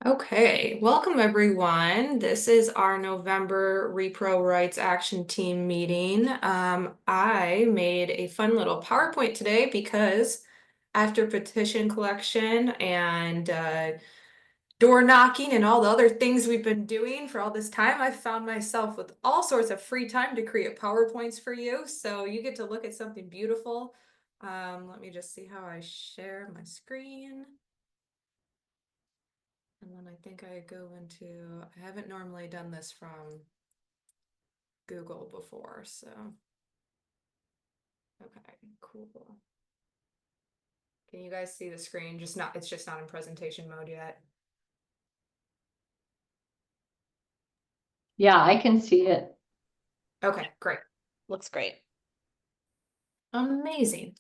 Okay, welcome everyone. This is our November Repro Rights Action Team meeting. I made a fun little PowerPoint today because after petition collection and door knocking and all the other things we've been doing for all this time, I found myself with all sorts of free time to create PowerPoints for you. So you get to look at something beautiful. Let me just see how I share my screen. And then I think I go into, I haven't normally done this from Google before, so. Okay, cool. Can you guys see the screen? It's just not in presentation mode yet. Yeah, I can see it. Okay, great. Looks great. Amazing.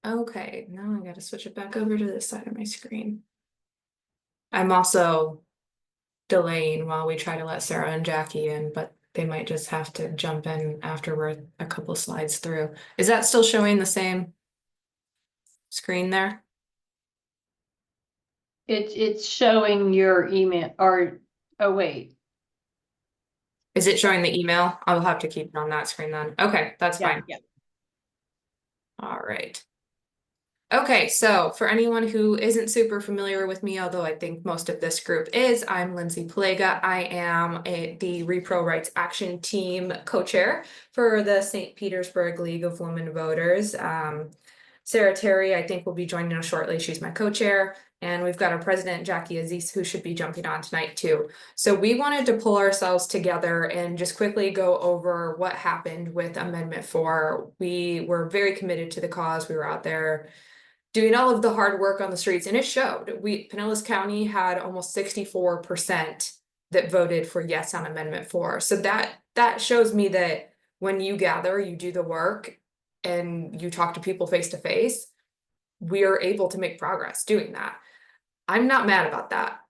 Okay, now I gotta switch it back over to this side of my screen. I'm also delaying while we try to let Sarah and Jackie in, but they might just have to jump in after we're a couple slides through. Is that still showing the same screen there? It's showing your email oh wait. Is it showing the email? I'll have to keep it on that screen then. Okay, that's fine. Yeah. All right. Okay, so for anyone who isn't super familiar with me, although I think most of this group is, I'm Lindsay Plaga. I am the Repro Rights Action Team co-chair for the St. Petersburg League of Women Voters. Sarah Terry, I think, will be joining us shortly. She's my co-chair. And we've got our president, Jackie Aziz, who should be jumping on tonight too. So we wanted to pull ourselves together and just quickly go over what happened with Amendment 4. We were very committed to the cause. We were out there doing all of the hard work on the streets, and it showed. Pinellas County had almost 64% that voted for yes on Amendment 4. So that shows me that when you gather, you do the work, and you talk to people face to face, we are able to make progress doing that. I'm not mad about that.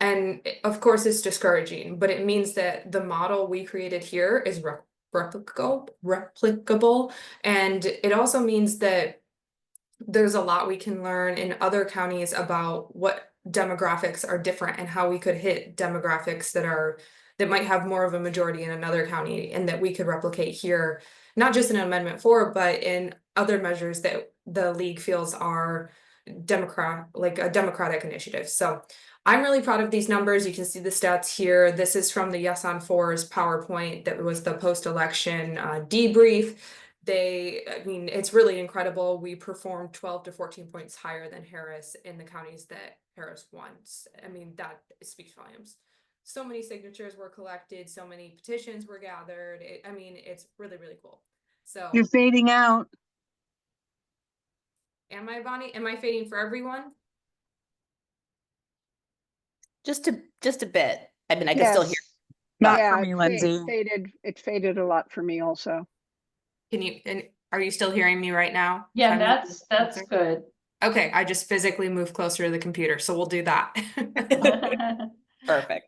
And of course it's discouraging, but it means that the model we created here is replicable. And it also means that there's a lot we can learn in other counties about what demographics are different and how we could hit demographics that might have more of a majority in another county, and that we could replicate here, not just in Amendment 4, but in other measures that the league feels are democratic initiative. So I'm really proud of these numbers. You can see the stats here. This is from the Yes on 4's PowerPoint that was the post-election debrief. It's really incredible. We performed 12 to 14 points higher than Harris in the counties that Harris won. I mean, that speaks volumes. So many signatures were collected, so many petitions were gathered. It's really, really cool. So you're fading out. Am I, Bonnie? Am I fading for everyone? Just a bit. I mean, I can still hear. Not for me, Lindsay. It faded a lot for me also. Are you still hearing me right now? Yeah, that's good. Okay, I just physically moved closer to the computer, so we'll do that. Perfect.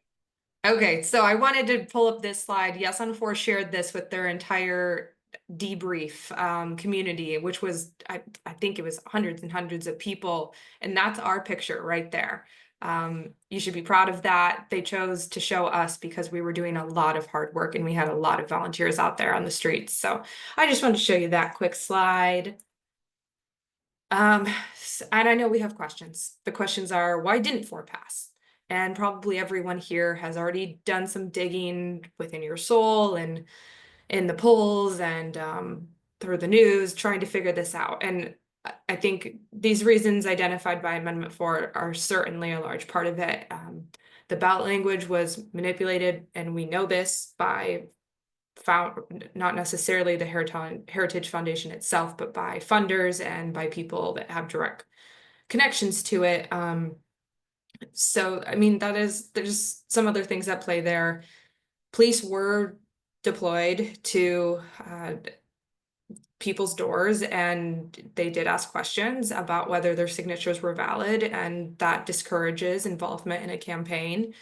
Okay, so I wanted to pull up this slide. Yes on 4 shared this with their entire debrief community, which was, I think it was hundreds and hundreds of people, and that's our picture right there. You should be proud of that. They chose to show us because we were doing a lot of hard work and we had a lot of volunteers out there on the streets. So I just wanted to show you that quick slide. And I know we have questions. The questions are, why didn't 4 pass? And probably everyone here has already done some digging within your soul and in the polls and through the news, trying to figure this out. And I think these reasons identified by Amendment 4 are certainly a large part of it. The ballot language was manipulated, and we know this by not necessarily the Heritage Foundation itself, but by funders and by people that have direct connections to it. So, I mean, there's some other things at play there. Police were deployed to people's doors, and they did ask questions about whether their signatures were valid, and that discourages involvement in a campaign.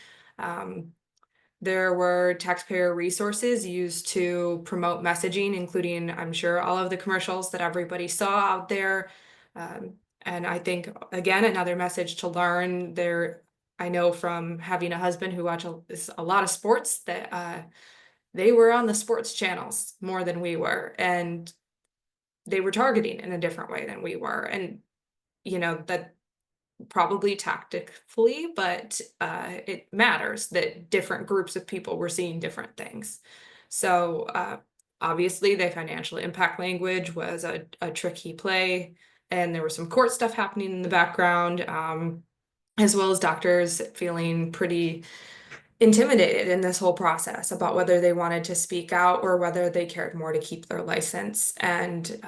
There were taxpayer resources used to promote messaging, including, I'm sure, all of the commercials that everybody saw out there. And I think, again, another message to learn, there I know from having a husband who watches a lot of sports that they were on the sports channels more than we were, and they were targeting in a different way than we were. And, that probably tactically, but it matters that different groups of people were seeing different things. So obviously the financial impact language was a tricky play, and there was some court stuff happening in the background, as well as doctors feeling pretty intimidated in this whole process about whether they wanted to speak out or whether they cared more to keep their license and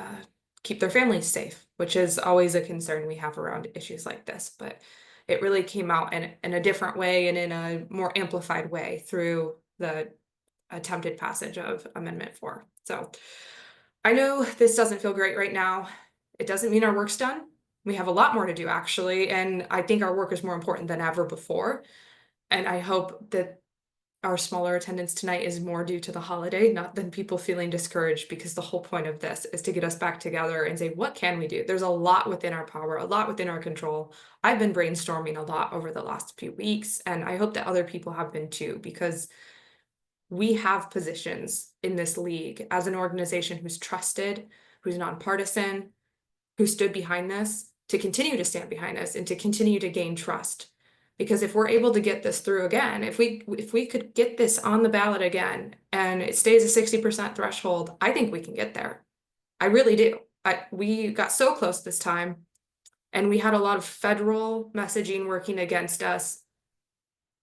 keep their families safe, which is always a concern we have around issues like this. But it really came out in a different way and in a more amplified way through the attempted passage of Amendment 4. So I know this doesn't feel great right now. It doesn't mean our work's done. We have a lot more to do, actually, and I think our work is more important than ever before. And I hope that our smaller attendance tonight is more due to the holiday, not than people feeling discouraged, because the whole point of this is to get us back together and say, what can we do? There's a lot within our power, a lot within our control. I've been brainstorming a lot over the last few weeks, and I hope that other people have been too, because we have positions in this league as an organization who's trusted, who's nonpartisan, who stood behind this, to continue to stand behind this and to continue to gain trust. Because if we're able to get this through again, if we could get this on the ballot again and it stays a 60% threshold, I think we can get there. I really do. We got so close this time, and we had a lot of federal messaging working against us.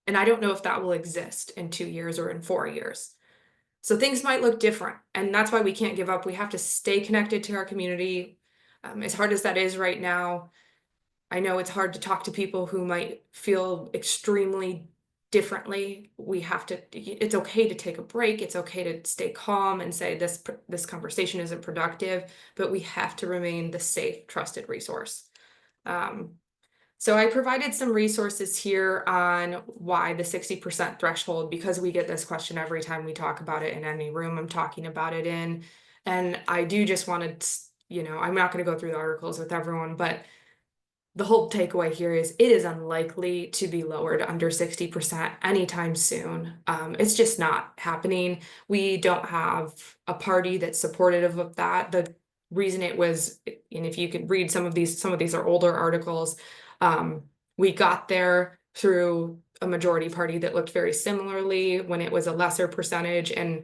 And I don't know if that will exist in 2 years or in 4 years. So things might look different, and that's why we can't give up. We have to stay connected to our community. As hard as that is right now, I know it's hard to talk to people who might feel extremely differently. It's okay to take a break. It's okay to stay calm and say this conversation isn't productive, but we have to remain the safe, trusted resource. So I provided some resources here on why the 60% threshold, because we get this question every time we talk about it in any room I'm talking about it in. And I do just want to, I'm not going to go through the articles with everyone, but the whole takeaway here is it is unlikely to be lowered under 60% anytime soon. It's just not happening. We don't have a party that's supportive of that. The reason it was, and if you could read some of these are older articles. We got there through a majority party that looked very similarly when it was a lesser percentage, and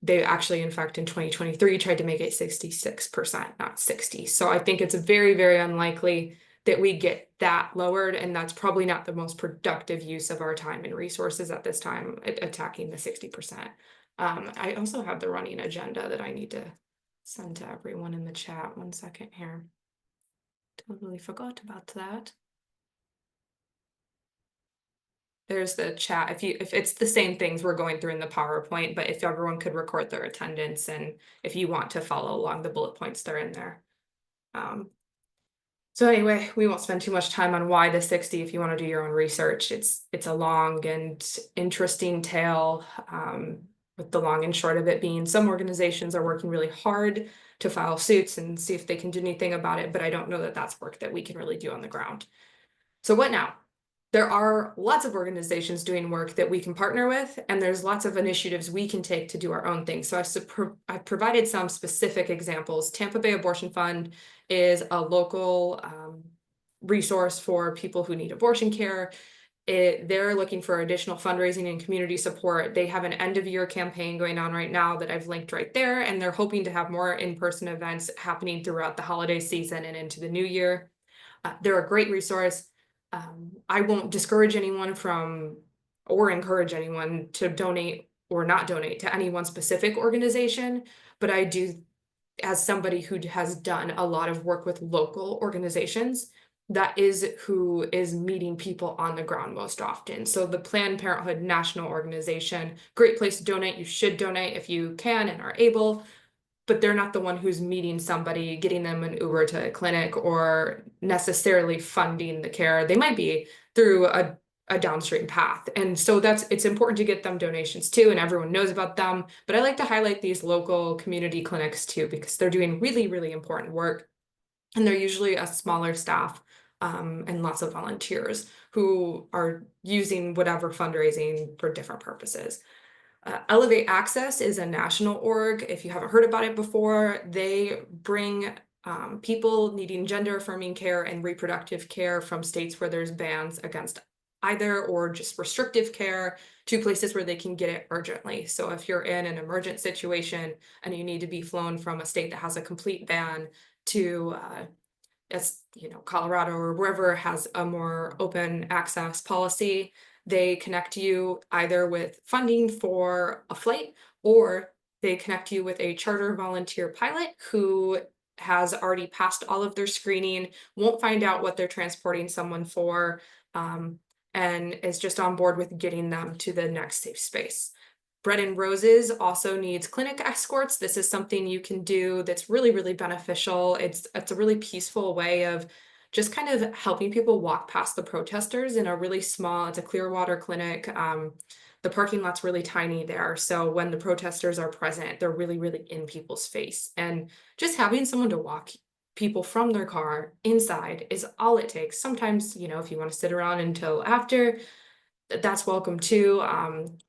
they actually, in fact, in 2023 tried to make it 66%, not 60. So I think it's very, very unlikely that we get that lowered, and that's probably not the most productive use of our time and resources at this time, attacking the 60%. I also have the running agenda that I need to send to everyone in the chat. 1 second here. Totally forgot about that. There's the chat. If it's the same things we're going through in the PowerPoint, but if everyone could record their attendance, and if you want to follow along the bullet points, they're in there. So anyway, we won't spend too much time on why the 60. If you want to do your own research, it's a long and interesting tale, with the long and short of it being some organizations are working really hard to file suits and see if they can do anything about it, but I don't know that that's work that we can really do on the ground. So what now? There are lots of organizations doing work that we can partner with, and there's lots of initiatives we can take to do our own thing. So I've provided some specific examples. Tampa Bay Abortion Fund is a local resource for people who need abortion care. They're looking for additional fundraising and community support. They have an end of year campaign going on right now that I've linked right there, and they're hoping to have more in-person events happening throughout the holiday season and into the new year. They're a great resource. I won't discourage anyone from or encourage anyone to donate or not donate to any one specific organization, but I do, as somebody who has done a lot of work with local organizations, that is who is meeting people on the ground most often. So the Planned Parenthood National Organization, great place to donate. You should donate if you can and are able, but they're not the one who's meeting somebody, getting them an Uber to a clinic, or necessarily funding the care. They might be through a downstream path. And so it's important to get them donations too, and everyone knows about them. But I like to highlight these local community clinics too, because they're doing really, really important work. And they're usually a smaller staff and lots of volunteers who are using whatever fundraising for different purposes. Elevate Access is a national org. If you haven't heard about it before, they bring people needing gender affirming care and reproductive care from states where there's bans against either or just restrictive care to places where they can get it urgently. So if you're in an emergent situation and you need to be flown from a state that has a complete ban to Colorado or wherever has a more open access policy, they connect you either with funding for a flight, or they connect you with a charter volunteer pilot who has already passed all of their screening, won't find out what they're transporting someone for, and is just on board with getting them to the next safe space. Bread and Roses also needs clinic escorts. This is something you can do that's really, really beneficial. It's a really peaceful way of just kind of helping people walk past the protesters in a really small, it's a Clearwater clinic. The parking lot's really tiny there. So when the protesters are present, they're really, really in people's face. And just having someone to walk people from their car inside is all it takes. Sometimes, if you want to sit around until after, that's welcome too.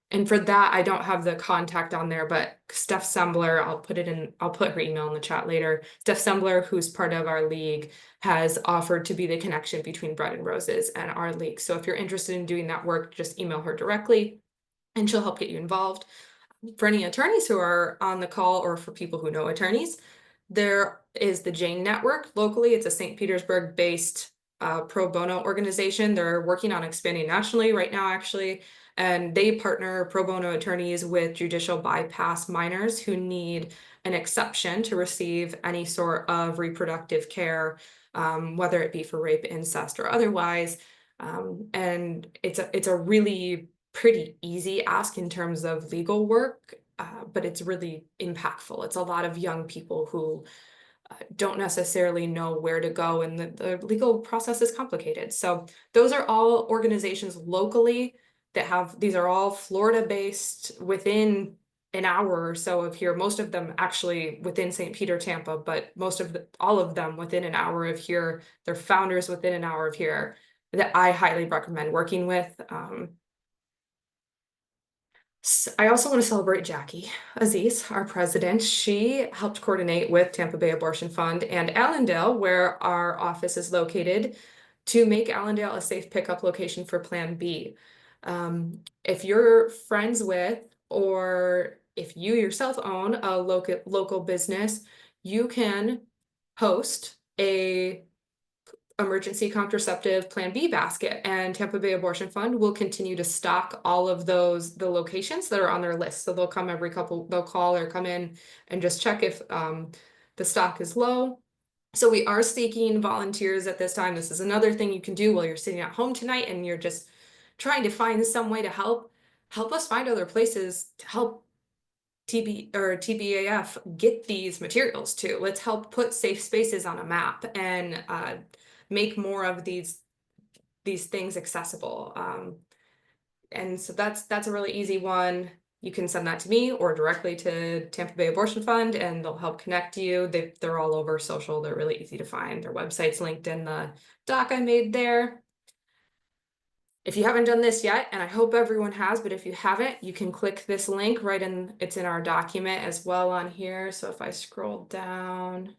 And for that, I don't have the contact on there, but Steph Sembler, I'll put her email in the chat later. Steph Sembler, who's part of our league, has offered to be the connection between Bread and Roses and our league. So if you're interested in doing that work, just email her directly and she'll help get you involved. For any attorneys who are on the call, or for people who know attorneys, there is the Jane Network locally. It's a St. Petersburg based pro bono organization. They're working on expanding nationally right now, actually, and they partner pro bono attorneys with judicial bypass minors who need an exception to receive any sort of reproductive care, whether it be for rape, incest, or otherwise. And it's a really pretty easy ask in terms of legal work, but it's really impactful. It's a lot of young people who don't necessarily know where to go, and the legal process is complicated. So those are all organizations locally that have, these are all Florida based, within an hour or so of here. Most of them actually within St. Peter, Tampa, but all of them within an hour of here. They're founders within an hour of here that I highly recommend working with. I also want to celebrate Jackie Aziz, our president. She helped coordinate with Tampa Bay Abortion Fund and Allendale, where our office is located, to make Allendale a safe pickup location for Plan B. If you're friends with, or if you yourself own a local business, you can host a emergency contraceptive Plan B basket, and Tampa Bay Abortion Fund will continue to stock all of the locations that are on their list. So they'll call or come in and just check if the stock is low. So we are seeking volunteers at this time. This is another thing you can do while you're sitting at home tonight and you're just trying to find some way to help us find other places to help TBAF get these materials to. Let's help put safe spaces on a map and make more of these things accessible. And so that's a really easy one. You can send that to me or directly to Tampa Bay Abortion Fund, and they'll help connect you. They're all over social. They're really easy to find. Their website's linked in the doc I made there. If you haven't done this yet, and I hope everyone has, but if you haven't, you can click this link it's in our document as well on here. So if I scroll down,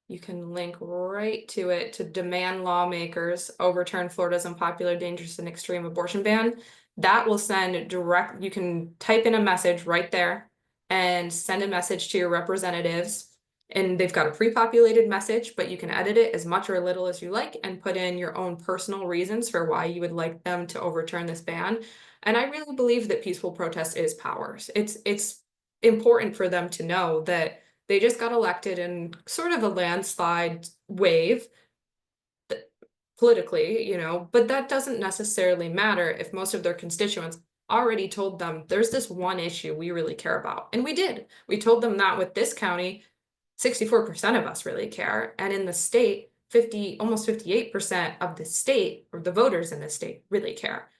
you can link right to it, to demand lawmakers overturn Florida's unpopular, dangerous, and extreme abortion ban. That will send you can type in a message right there and send a message to your representatives. And they've got a pre-populated message, but you can edit it as much or little as you like and put in your own personal reasons for why you would like them to overturn this ban. And I really believe that peaceful protest is power. It's important for them to know that they just got elected in sort of a landslide wave politically, but that doesn't necessarily matter if most of their constituents already told them there's this one issue we really care about. And we did. We told them that with this county, 64% of us really care. And in the state, almost 58% of the state, or the voters in the state, really care.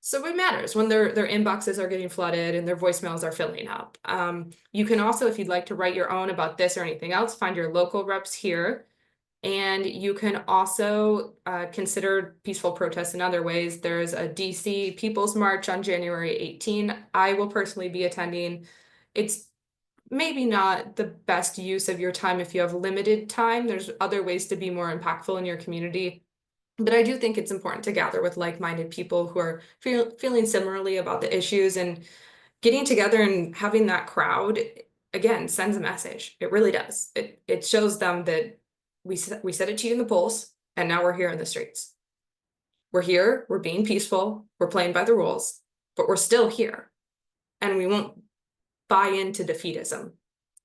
So it matters when their inboxes are getting flooded and their voicemails are filling up. You can also, if you'd like to write your own about this or anything else, find your local reps here And you can also consider peaceful protests in other ways. There's a DC People's March on January 18. I will personally be attending. It's maybe not the best use of your time if you have limited time. There's other ways to be more impactful in your community. But I do think it's important to gather with like-minded people who are feeling similarly about the issues, and getting together and having that crowd, again, sends a message. It really does. It shows them that we said it to you in the polls, and now we're here in the streets. We're here, we're being peaceful, we're playing by the rules, but we're still here. And we won't buy into defeatism.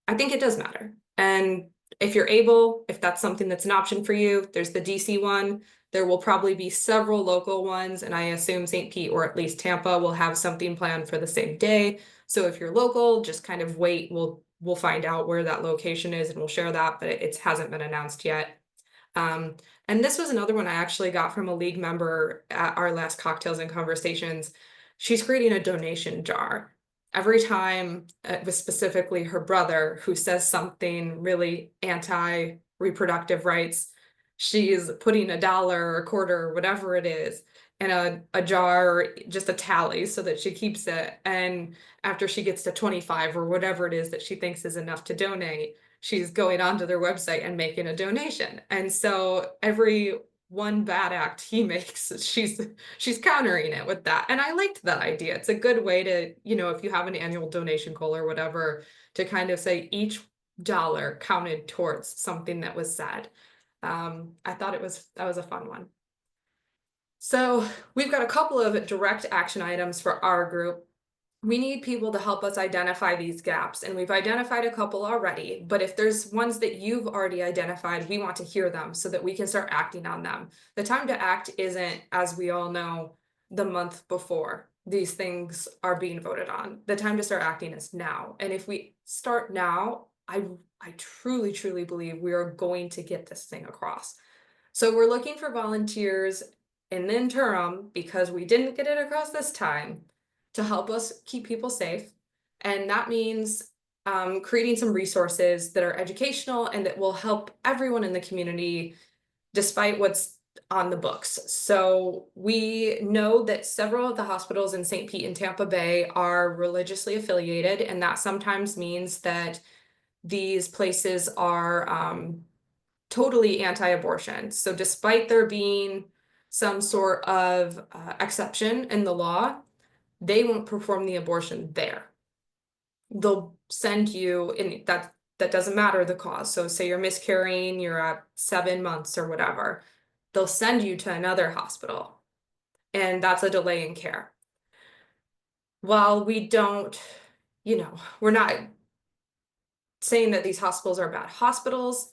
I think it does matter. And if you're able, if that's something that's an option for you, there's the DC one. There will probably be several local ones, and I assume St. Pete or at least Tampa will have something planned for the same day. So if you're local, just kind of wait. We'll find out where that location is and we'll share that, but it hasn't been announced yet. And this was another one I actually got from a league member at our last Cocktails and Conversations. She's creating a donation jar. Every time, it was specifically her brother who says something really anti-reproductive rights, she's putting $1 or a quarter or whatever it is in a jar, just a tally, so that she keeps it. And after she gets to 25 or whatever it is that she thinks is enough to donate, she's going onto their website and making a donation. And so every one bad act he makes, she's countering it with that. And I liked that idea. It's a good way to, if you have an annual donation goal or whatever, to kind of say each dollar counted towards something that was said. I thought that was a fun one. So we've got a couple of direct action items for our group. We need people to help us identify these gaps, and we've identified a couple already, but if there's ones that you've already identified, we want to hear them so that we can start acting on them. The time to act isn't, as we all know, the month before these things are being voted on. The time to start acting is now. And if we start now, I truly, truly believe we are going to get this thing across. So we're looking for volunteers in the interim, because we didn't get it across this time, to help us keep people safe. And that means creating some resources that are educational and that will help everyone in the community despite what's on the books. So we know that several of the hospitals in St. Pete and Tampa Bay are religiously affiliated, and that sometimes means that these places are totally anti-abortion. So despite there being some sort of exception in the law, they won't perform the abortion there. They'll send you, and that doesn't matter the cause. So say you're miscarrying, you're at 7 months or whatever, they'll send you to another hospital, and that's a delay in care. While we don't, we're not saying that these hospitals are bad hospitals,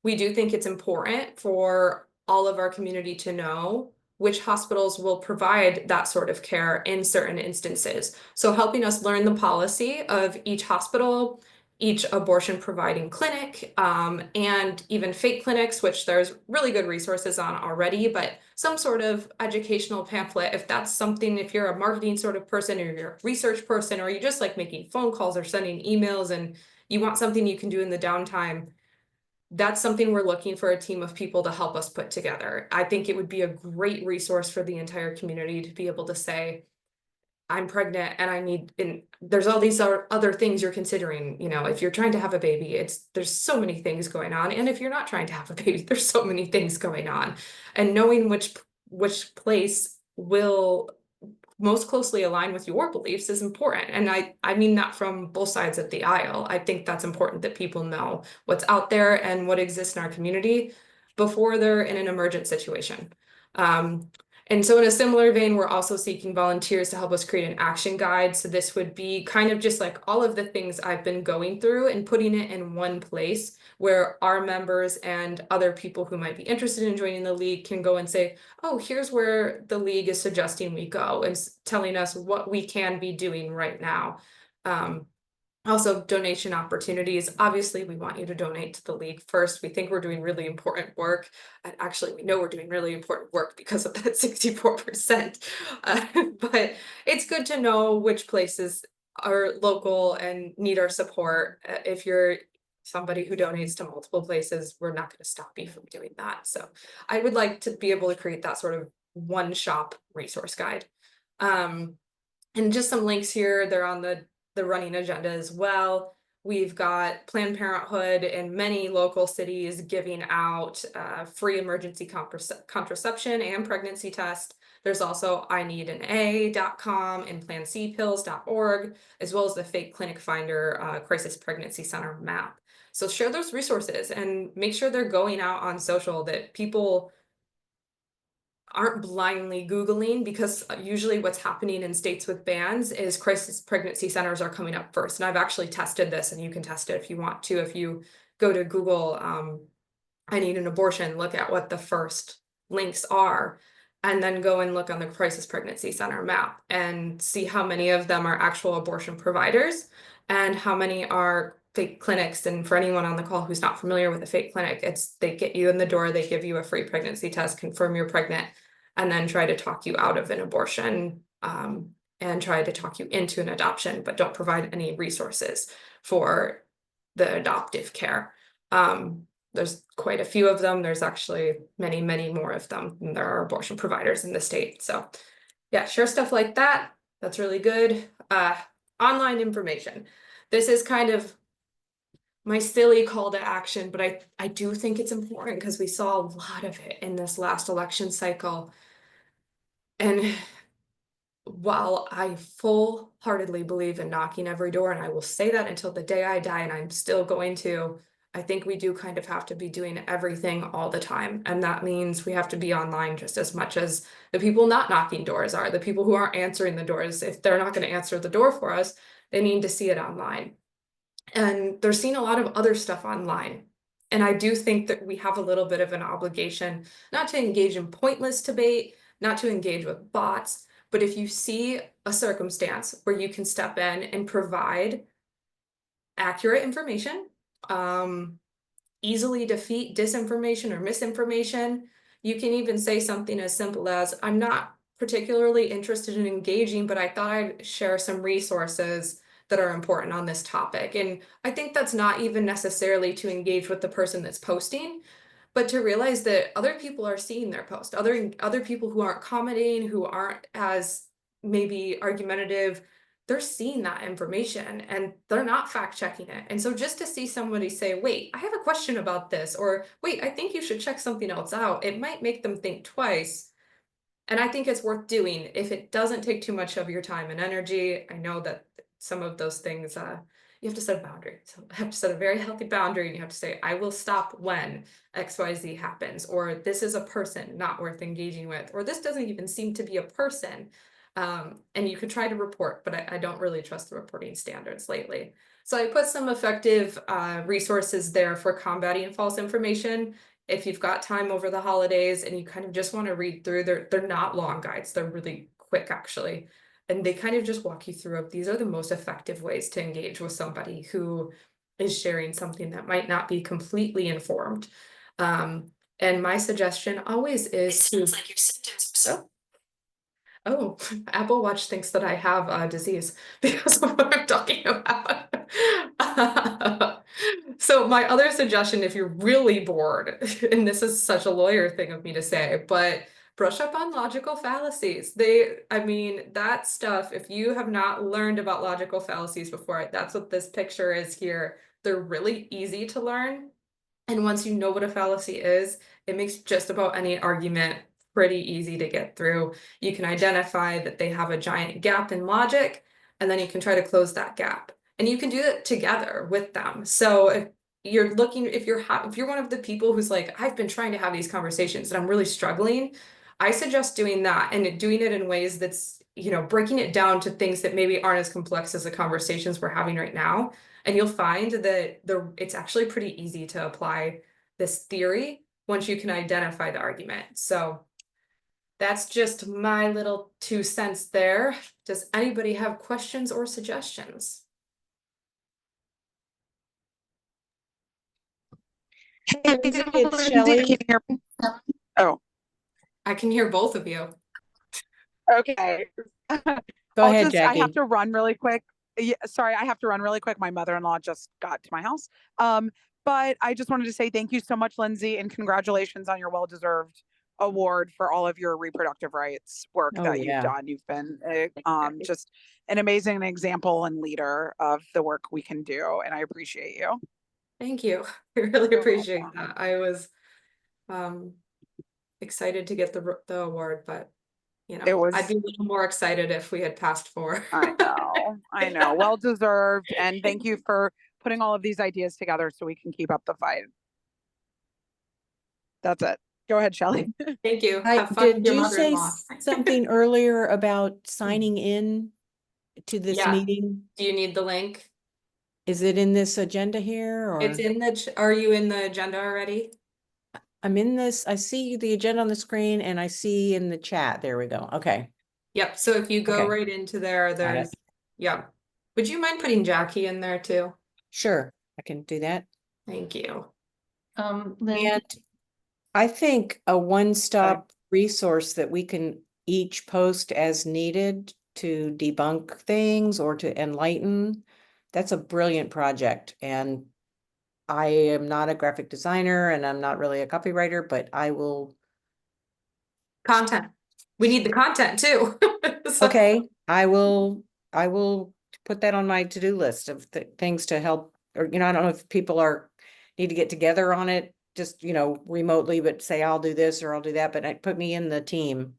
we do think it's important for all of our community to know which hospitals will provide that sort of care in certain instances. So helping us learn the policy of each hospital, each abortion providing clinic, and even fake clinics, which there's really good resources on already, but some sort of educational pamphlet, if that's something, if you're a marketing sort of person, or you're a research person, or you just like making phone calls or sending emails and you want something you can do in the downtime, that's something we're looking for a team of people to help us put together. I think it would be a great resource for the entire community to be able to say, I'm pregnant and there's all these other things you're considering. If you're trying to have a baby, there's so many things going on. And if you're not trying to have a baby, there's so many things going on. And knowing which place will most closely align with your beliefs is important. And I mean that from both sides of the aisle. I think that's important that people know what's out there and what exists in our community before they're in an emergent situation. And so in a similar vein, we're also seeking volunteers to help us create an action guide. So this would be kind of just like all of the things I've been going through and putting it in one place where our members and other people who might be interested in joining the league can go and say, oh, here's where the league is suggesting we go, and telling us what we can be doing right now. Also, donation opportunities. Obviously, we want you to donate to the league first. We think we're doing really important work. And actually, we know we're doing really important work because of that 64%. But it's good to know which places are local and need our support. If you're somebody who donates to multiple places, we're not going to stop you from doing that. So I would like to be able to create that sort of one shop resource guide. And just some links here, they're on the running agenda as well. We've got Planned Parenthood in many local cities giving out free emergency contraception and pregnancy test. There's also ineedana.com and plancpills.org, as well as the Fake Clinic Finder Crisis Pregnancy Center map. So share those resources and make sure they're going out on social, that people aren't blindly Googling, because usually what's happening in states with bans is crisis pregnancy centers are coming up first. And I've actually tested this, and you can test it if you want to. If you go to Google, I need an abortion, look at what the first links are, and then go and look on the crisis pregnancy center map and see how many of them are actual abortion providers and how many are fake clinics. And for anyone on the call who's not familiar with a fake clinic, it's they get you in the door, they give you a free pregnancy test, confirm you're pregnant, and then try to talk you out of an abortion, and try to talk you into an adoption, but don't provide any resources for the adoptive care. There's quite a few of them. There's actually many, many more of them than there are abortion providers in the state. So yeah, share stuff like that. That's really good. Online information. This is kind of my silly call to action, but I do think it's important because we saw a lot of it in this last election cycle. And while I full-heartedly believe in knocking every door, and I will say that until the day I die, and I'm still going to, I think we do kind of have to be doing everything all the time. And that means we have to be online just as much as the people not knocking doors are, the people who aren't answering the doors. If they're not going to answer the door for us, they need to see it online. And they're seeing a lot of other stuff online. And I do think that we have a little bit of an obligation not to engage in pointless debate, not to engage with bots, but if you see a circumstance where you can step in and provide accurate information, easily defeat disinformation or misinformation, you can even say something as simple as, I'm not particularly interested in engaging, but I thought I'd share some resources that are important on this topic. And I think that's not even necessarily to engage with the person that's posting, but to realize that other people are seeing their post, other people who aren't commenting, who aren't as maybe argumentative, they're seeing that information and they're not fact checking it. And so just to see somebody say, wait, I have a question about this, or wait, I think you should check something else out, it might make them think twice. And I think it's worth doing if it doesn't take too much of your time and energy. I know that some of those things, you have to set a boundary. So I have to set a very healthy boundary, and you have to say, I will stop when XYZ happens, or this is a person not worth engaging with, or this doesn't even seem to be a person. And you could try to report, but I don't really trust the reporting standards lately. So I put some effective resources there for combating false information. If you've got time over the holidays and you kind of just want to read through, they're not long guides, they're really quick actually. And they kind of just walk you through, these are the most effective ways to engage with somebody who is sharing something that might not be completely informed. And my suggestion always is to, like your symptoms. Oh, Apple Watch thinks that I have a disease because of what I'm talking about. So my other suggestion, if you're really bored, and this is such a lawyer thing of me to say, but brush up on logical fallacies. I mean, that stuff, if you have not learned about logical fallacies before, that's what this picture is here. They're really easy to learn. And once you know what a fallacy is, it makes just about any argument pretty easy to get through. You can identify that they have a giant gap in logic, and then you can try to close that gap. And you can do it together with them. So if you're looking, if you're one of the people who's like, I've been trying to have these conversations and I'm really struggling, I suggest doing that and doing it in ways that's, breaking it down to things that maybe aren't as complex as the conversations we're having right now. And you'll find that it's actually pretty easy to apply this theory once you can identify the argument. So that's just my little 2 cents there. Does anybody have questions or suggestions? It's Shelley. Oh, I can hear both of you. okay. Go ahead, I Jackie. have to run really quick. Yeah, sorry, I have to run really quick. My mother-in-law just got to my house. But I just wanted to say thank you so much, Lindsay, and congratulations on your well-deserved award for all of your reproductive rights work Oh, that you've yeah. done. You've been just an amazing example and leader of the work we can do, and I appreciate you. Thank you. I really You're appreciate welcome. that. I was excited to get the award, but you It know, I'd was, be a little more excited if we had passed 4. I know, well deserved, and thank you for putting all of these ideas together so we can keep up the fight. That's it. Go ahead, Shelley. Thank you. I, Have fun with did your you say mother-in-law. something earlier about signing in to this Yeah. meeting? Do you need the link? Is it in this agenda here or? It's in are you in the agenda already? I'm in this, I see the agenda on the screen and I see in the chat. There we go. Okay. Yep. So if you go Okay. right into there, Got there's, it. yeah. Would you mind putting Jackie in there too? Sure, I can do that. Thank you. Lynn, And I think a one-stop resource that we can each post as needed to debunk things or to enlighten, that's a brilliant project. And I am not a graphic designer and I'm not really a copywriter, but I will. Content. We need the content too. So- Okay, I will put that on my to-do list of things to help, or, I don't know if people need to get together on it, just, remotely, but say I'll do this or I'll do that, but put me in the team.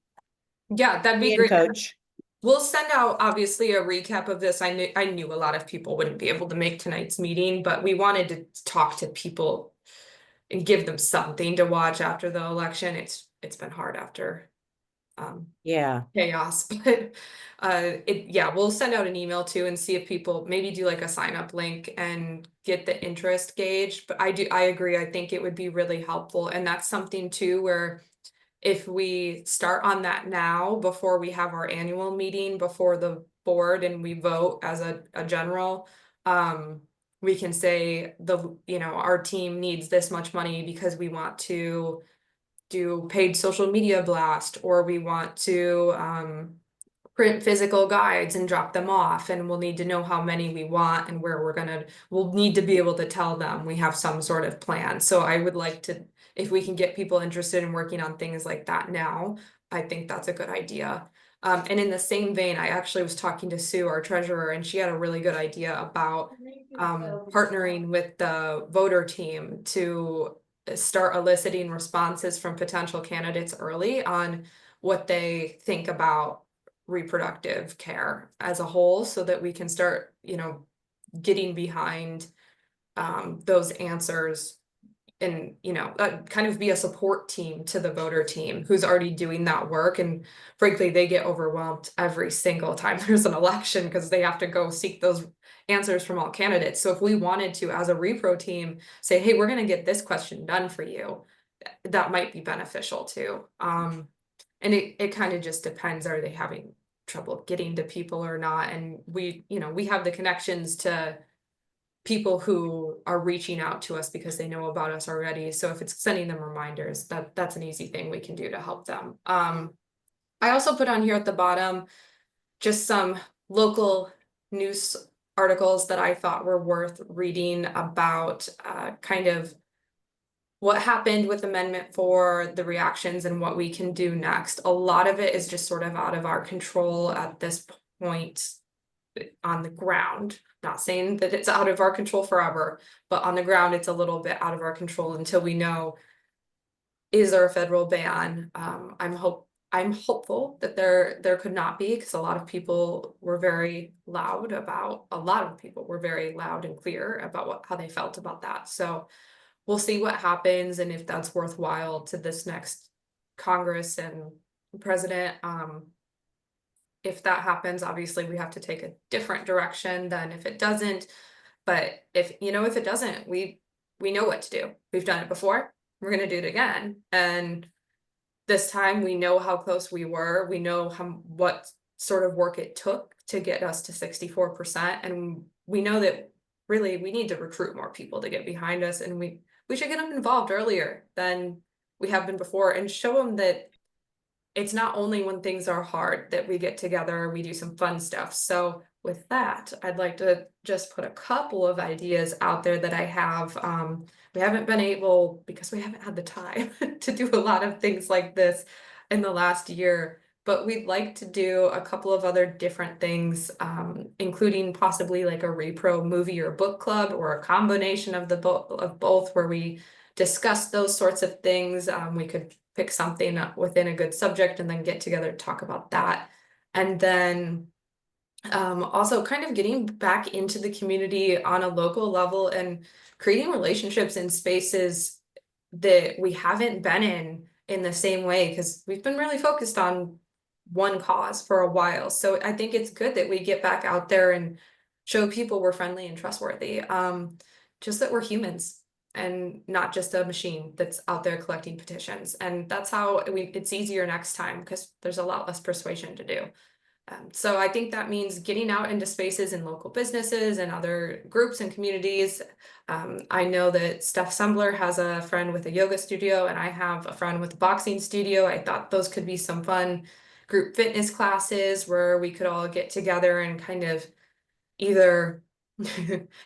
Yeah, that'd be Me and great. coach. We'll send out obviously a recap of this. I knew a lot of people wouldn't be able to make tonight's meeting, but we wanted to talk to people and give them something to watch after the election. It's been hard after Yeah, chaos, but yeah, we'll send out an email too and see if people maybe do like a sign up link and get the interest gauge. But I agree, I think it would be really helpful, and that's something too where if we start on that now before we have our annual meeting before the board and we vote as a general, we can say our team needs this much money because we want to do paid social media blast, or we want to print physical guides and drop them off, and we'll need to know how many we want and where we'll need to be able to tell them we have some sort of plan. So I would like to, if we can get people interested in working on things like that now, I think that's a good idea. And in the same vein, I actually was talking to Sue, our treasurer, and she had a really good idea about partnering with the voter team to start eliciting responses from potential candidates early on what they think about reproductive care as a whole, so that we can start, getting behind those answers and, kind of be a support team to the voter team who's already doing that work. And frankly, they get overwhelmed every single time there's an election because they have to go seek those answers from all candidates. So if we wanted to, as a repro team, say, hey, we're going to get this question done for you, that might be beneficial too. And it kind of just depends, are they having trouble getting to people or not? And we have the connections to people who are reaching out to us because they know about us already. So if it's sending them reminders, that's an easy thing we can do to help them. I also put on here at the bottom just some local news articles that I thought were worth reading about kind of what happened with Amendment 4, the reactions, and what we can do next. A lot of it is just sort of out of our control at this point on the ground. Not saying that it's out of our control forever, but on the ground, it's a little bit out of our control until we know, is there a federal ban? I'm hopeful that there could not be, because a lot of people were very loud and clear about how they felt about that. So we'll see what happens and if that's worthwhile to this next Congress and president. If that happens, obviously we have to take a different direction than if it doesn't. But if it doesn't, we know what to do. We've done it before. We're going to do it again. And this time we know how close we were. We know what sort of work it took to get us to 64%. And we know that really we need to recruit more people to get behind us. And we should get them involved earlier than we have been before, and show them that it's not only when things are hard that we get together, we do some fun stuff. So with that, I'd like to just put a couple of ideas out there that I have. We haven't been able, because we haven't had the time to do a lot of things like this in the last year, but we'd like to do a couple of other different things, including possibly like a repro movie or book club, or a combination of both, where we discuss those sorts of things. We could pick something up within a good subject and then get together to talk about that. And then also kind of getting back into the community on a local level and creating relationships in spaces that we haven't been in the same way, because we've been really focused on one cause for a while. So I think it's good that we get back out there and show people we're friendly and trustworthy. Just that we're humans and not just a machine that's out there collecting petitions. And that's how it's easier next time, because there's a lot less persuasion to do. So I think that means getting out into spaces in local businesses and other groups and communities. I know that Steph Sembler has a friend with a yoga studio, and I have a friend with a boxing studio. I thought those could be some fun group fitness classes where we could all get together and kind of either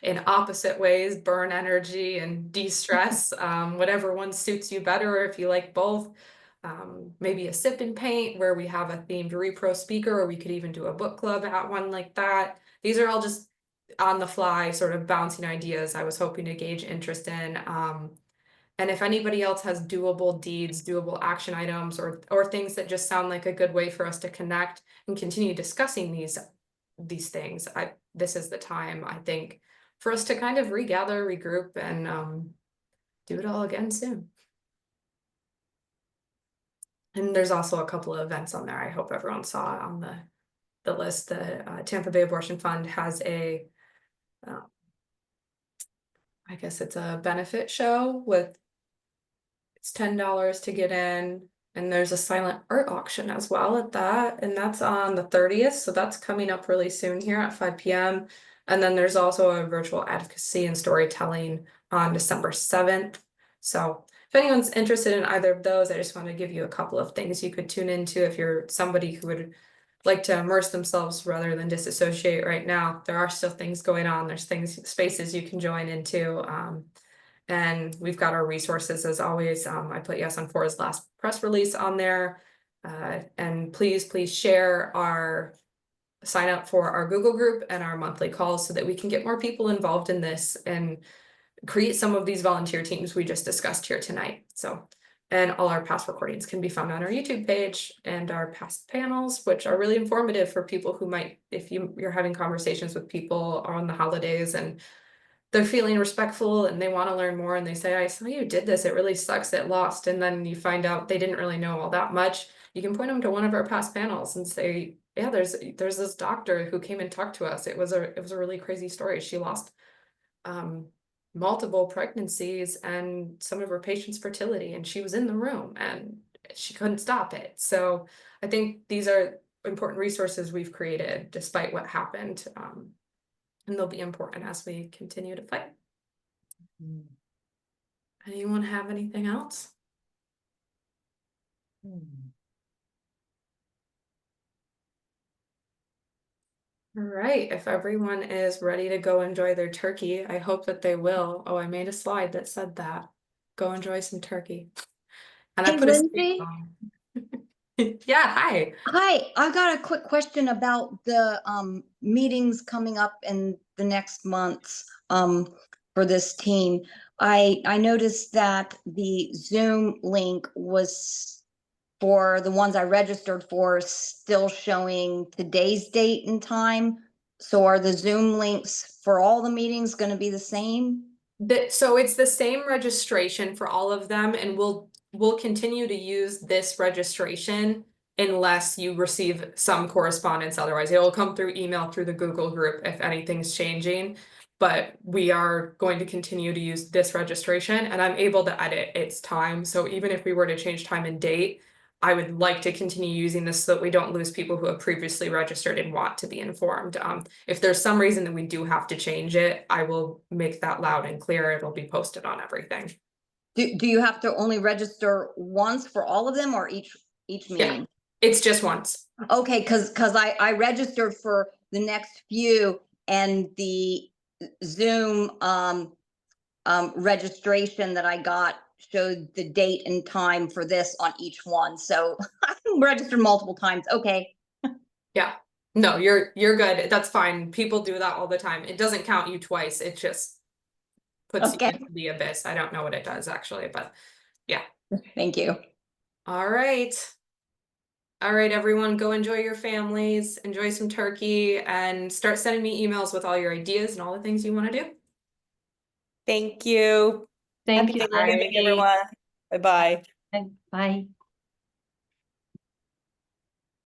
in opposite ways burn energy and de-stress, whatever one suits you better, or if you like both. Maybe a sip and paint where we have a themed repro speaker, or we could even do a book club at one like that. These are all just on the fly sort of bouncing ideas I was hoping to gauge interest in. And if anybody else has doable deeds, doable action items, or things that just sound like a good way for us to connect and continue discussing these things, this is the time, I think, for us to kind of regather, regroup, and do it all again soon. And there's also a couple of events on there I hope everyone saw on the list. The Tampa Bay Abortion Fund has a, I guess it's a benefit show with, it's $10 to get in, and there's a silent art auction as well at that, and that's on the 30th, so that's coming up really soon here at 5 p.m. And then there's also a virtual advocacy and storytelling on December 7th. So if anyone's interested in either of those, I just want to give you a couple of things you could tune into if you're somebody who would like to immerse themselves rather than disassociate right now. There are still things going on. There's spaces you can join into. And we've got our resources as always. I put Yes on 4's last press release on there. And please share sign up for our Google group and our monthly calls so that we can get more people involved in this and create some of these volunteer teams we just discussed here tonight. So, and all our past recordings can be found on our YouTube page, and our past panels, which are really informative for people who might, if you're having conversations with people on the holidays and they're feeling respectful and they want to learn more, and they say, I saw you did this, it really sucks it lost, and then you find out they didn't really know all that much. You can point them to one of our past panels and say, yeah, there's this doctor who came and talked to us. It was a really crazy story. She lost multiple pregnancies and some of her patients' fertility, and she was in the room and she couldn't stop it. So I think these are important resources we've created despite what happened, and they'll be important as we continue to fight. Anyone have anything else? All right, if everyone is ready to go enjoy their turkey, I hope that they will. Oh, I made a slide that said that. Go enjoy some turkey. And I Hey, put a Lindsay? Yeah, hi. Hi, I've got a quick question about the meetings coming up in the next months for this team. I noticed that the Zoom link was, for the ones I registered for, still showing today's date and time. So are the Zoom links for all the meetings going to be the same? So it's the same registration for all of them, and we'll continue to use this registration unless you receive some correspondence. Otherwise, it will come through email through the Google group if anything's changing. But we are going to continue to use this registration, and I'm able to edit its time. So even if we were to change time and date, I would like to continue using this so that we don't lose people who have previously registered and want to be informed. If there's some reason that we do have to change it, I will make that loud and clear. It'll be posted on everything. Do you have to only register once for all of them, or each meeting? Yeah, it's just once. Okay, because I registered for the next few, and the Zoom registration that I got showed the date and time for this on each one. So I registered multiple times. Okay. Yeah. No, you're good. That's fine. People do that all the time. It doesn't count you twice. It just puts Okay. you into the abyss. I don't know what it does actually, but yeah. Thank you. All right. All right, everyone, go enjoy your families, enjoy some turkey, and start sending me emails with all your ideas and all the things you want to do. Thank you. Thank Happy you. Thanksgiving, everyone. Bye-bye. Bye.